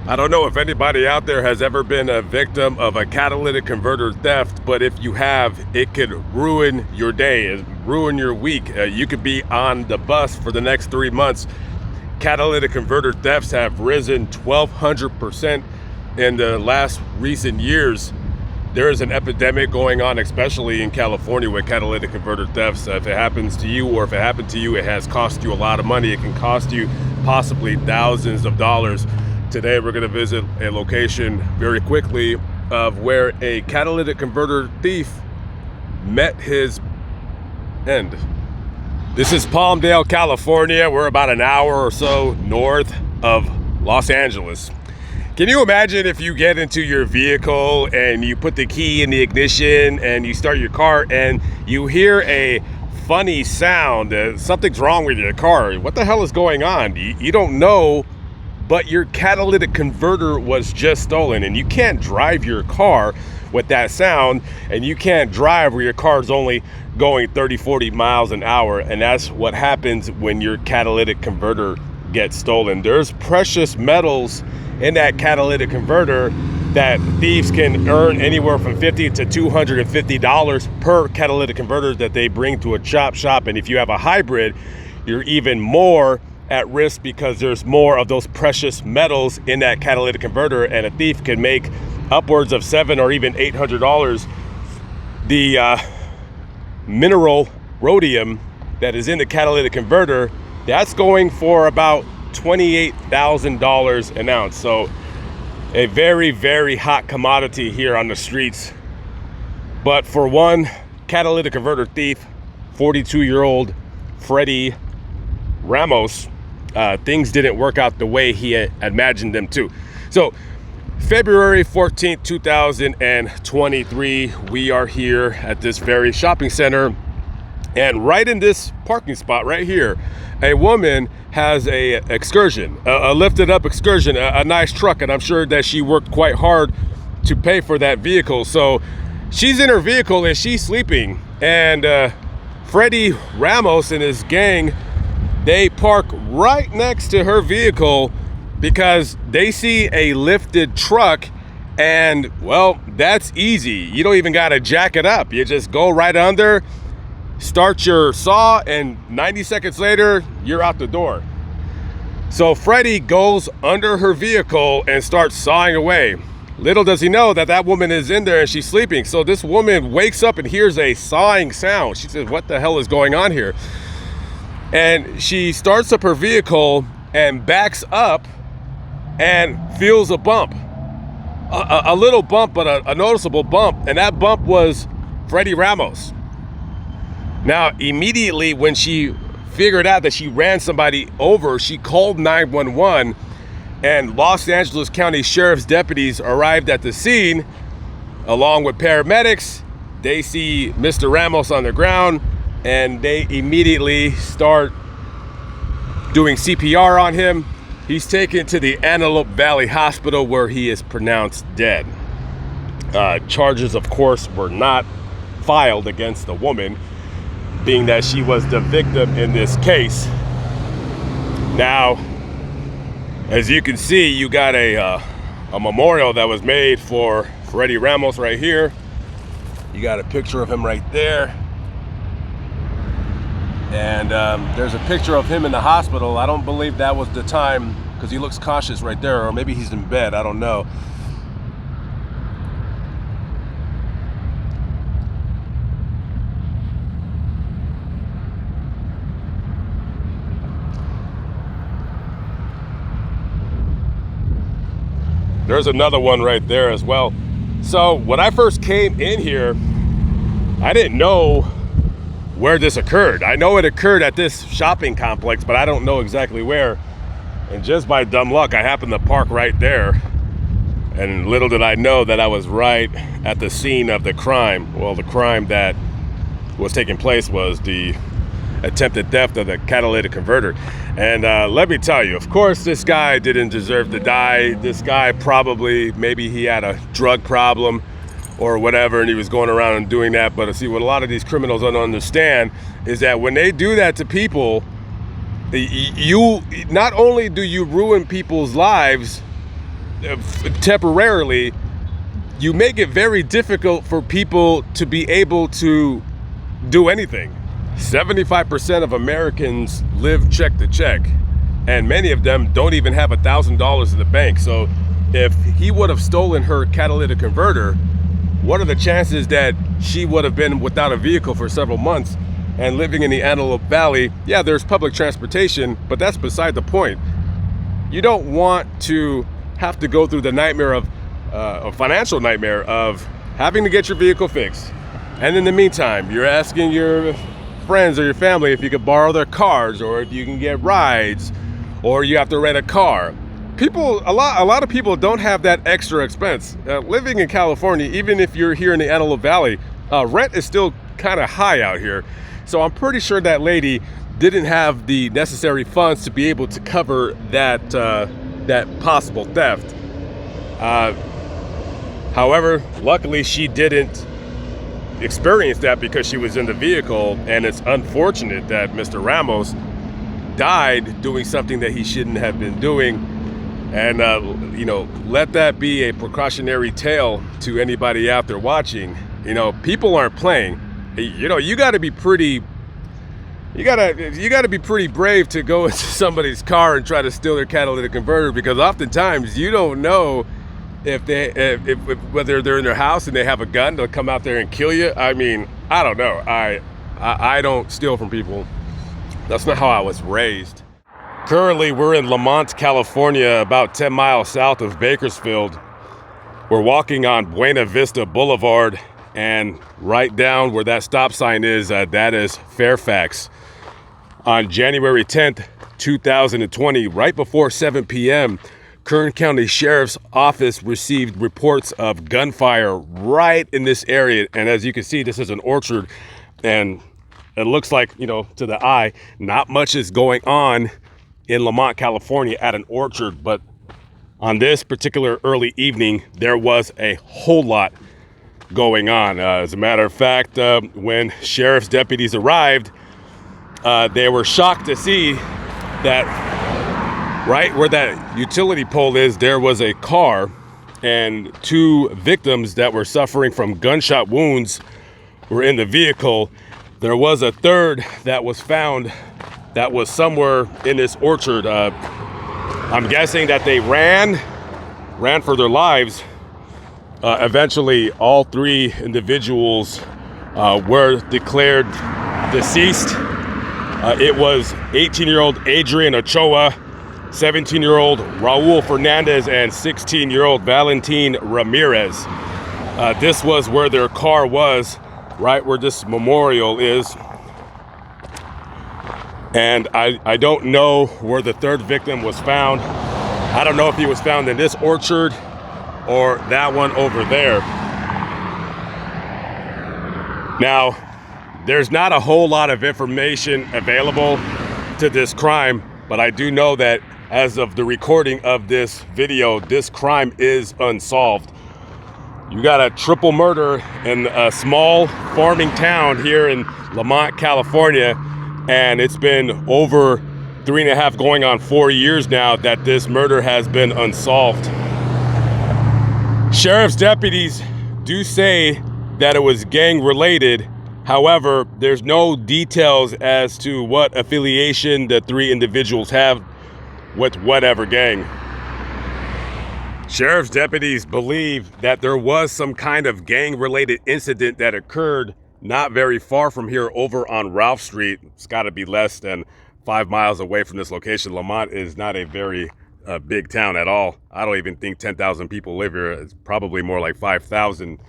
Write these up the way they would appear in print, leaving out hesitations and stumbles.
I don't know if anybody out there has ever been a victim of a catalytic converter theft, but if you have, it could ruin your day, ruin your week. You could be on the bus for the next 3 months. Catalytic converter thefts have risen 1,200% in the last recent years. There is an epidemic going on, especially in California, with catalytic converter thefts. If it happens to you, or if it happened to you, it has cost you a lot of money. It can cost you possibly thousands of dollars. Today, we're going to visit a location very quickly of where a catalytic converter thief met his end. This is Palmdale, California. We're about an hour or so north of Los Angeles. Can you imagine if you get into your vehicle and you put the key in the ignition and you start your car and you hear a funny sound, something's wrong with your car? What the hell is going on? You don't know, but your catalytic converter was just stolen, and you can't drive your car with that sound, and you can't drive where your car's only going 30, 40 miles an hour, and that's what happens when your catalytic converter gets stolen. There's precious metals in that catalytic converter that thieves can earn anywhere from $50 to $250 per catalytic converter that they bring to a chop shop, and if you have a hybrid, you're even more at risk because there's more of those precious metals in that catalytic converter, and a thief can make upwards of $700 or even $800. The mineral rhodium that is in the catalytic converter, that's going for about $28,000 an ounce. So a very, very hot commodity here on the streets. But for one catalytic converter thief, 42-year-old Freddie Ramos, things didn't work out the way he had imagined them to. So February 14th, 2023, we are here at this very shopping center, and right in this parking spot right here, a woman has a excursion, a lifted up excursion, a nice truck, and I'm sure that she worked quite hard to pay for that vehicle. So she's in her vehicle and she's sleeping, and Freddie Ramos and his gang, they park right next to her vehicle because they see a lifted truck, and well, that's easy. You don't even gotta jack it up. You just go right under, start your saw, and 90 seconds later, you're out the door. So Freddie goes under her vehicle and starts sawing away. Little does he know that that woman is in there and she's sleeping. So this woman wakes up and hears a sawing sound. She says, what the hell is going on here? And she starts up her vehicle and backs up and feels a bump. A little bump, but a noticeable bump. And that bump was Freddie Ramos. Now, immediately when she figured out that she ran somebody over, she called 911, and Los Angeles County Sheriff's deputies arrived at the scene along with paramedics. They see Mr. Ramos on the ground, and they immediately start doing CPR on him. He's taken to the Antelope Valley Hospital where he is pronounced dead. Charges, of course, were not filed against the woman, being that she was the victim in this case. Now, as you can see, you got a memorial that was made for Freddie Ramos right here. You got a picture of him right there. And there's a picture of him in the hospital. I don't believe that was the time, because he looks cautious right there, or maybe he's in bed, I don't know. There's another one right there as well. So when I first came in here, I didn't know where this occurred. I know it occurred at this shopping complex, but I don't know exactly where. And just by dumb luck, I happened to park right there. And little did I know that I was right at the scene of the crime. Well, the crime that was taking place was the attempted theft of the catalytic converter. And let me tell you, of course, this guy didn't deserve to die. This guy probably, maybe he had a drug problem or whatever, and he was going around and doing that. But see, what a lot of these criminals don't understand is that when they do that to people, you not only do you ruin people's lives, temporarily, you make it very difficult for people to be able to do anything. 75% of Americans live check to check, and many of them don't even have $1,000 in the bank. So if he would have stolen her catalytic converter, what are the chances that she would have been without a vehicle for several months and living in the Antelope Valley? Yeah, there's public transportation, but that's beside the point. You don't want to have to go through the nightmare of a financial nightmare of having to get your vehicle fixed. And in the meantime, you're asking your friends or your family if you could borrow their cars, or if you can get rides, or you have to rent a car. A lot of people don't have that extra expense. Living in California, even if you're here in the Antelope Valley, rent is still kind of high out here. So I'm pretty sure that lady didn't have the necessary funds to be able to cover that possible theft. However, luckily she didn't experience that because she was in the vehicle, and it's unfortunate that Mr. Ramos died doing something that he shouldn't have been doing. And let that be a precautionary tale to anybody out there watching. People aren't playing. You got to be pretty. You gotta be pretty brave to go into somebody's car and try to steal their catalytic converter, because oftentimes you don't know if whether they're in their house and they have a gun, they'll come out there and kill you. I mean, I don't know. I don't steal from people. That's not how I was raised. Currently, we're in Lamont, California, about 10 miles south of Bakersfield. We're walking on Buena Vista Boulevard, and right down where that stop sign is, that is Fairfax. On January 10th, 2020, right before 7 p.m., Kern County Sheriff's Office received reports of gunfire right in this area. And as you can see, this is an orchard, and it looks like, to the eye, not much is going on in Lamont, California at an orchard. But on this particular early evening, there was a whole lot going on. As a matter of fact, when sheriff's deputies arrived, they were shocked to see that right where that utility pole is, there was a car, and two victims that were suffering from gunshot wounds were in the vehicle. There was a third that was found that was somewhere in this orchard. I'm guessing that they ran for their lives. Eventually, all three individuals were declared deceased. It was 18-year-old Adrian Ochoa, 17-year-old Raul Fernandez, and 16-year-old Valentin Ramirez. This was where their car was, right where this memorial is. And I don't know where the third victim was found. I don't know if he was found in this orchard or that one over there. Now, there's not a whole lot of information available to this crime, but I do know that as of the recording of this video, this crime is unsolved. You got a triple murder in a small farming town here in Lamont, California, and it's been over 3.5 going on 4 years now that this murder has been unsolved. Sheriff's deputies do say that it was gang related. However, there's no details as to what affiliation the three individuals have with whatever gang. Sheriff's deputies believe that there was some kind of gang-related incident that occurred not very far from here over on Ralph Street. It's got to be less than 5 miles away from this location. Lamont is not a very big town at all. I don't even think 10,000 people live here. It's probably more like 5,000.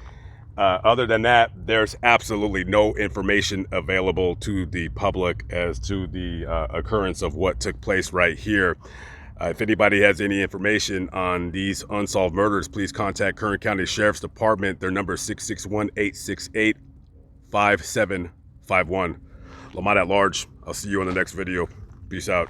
Other than that, there's absolutely no information available to the public as to the occurrence of what took place right here. If anybody has any information on these unsolved murders, please contact Kern County Sheriff's Department. Their number is 661-868-5751. Lamont at large. I'll see you in the next video. Peace out.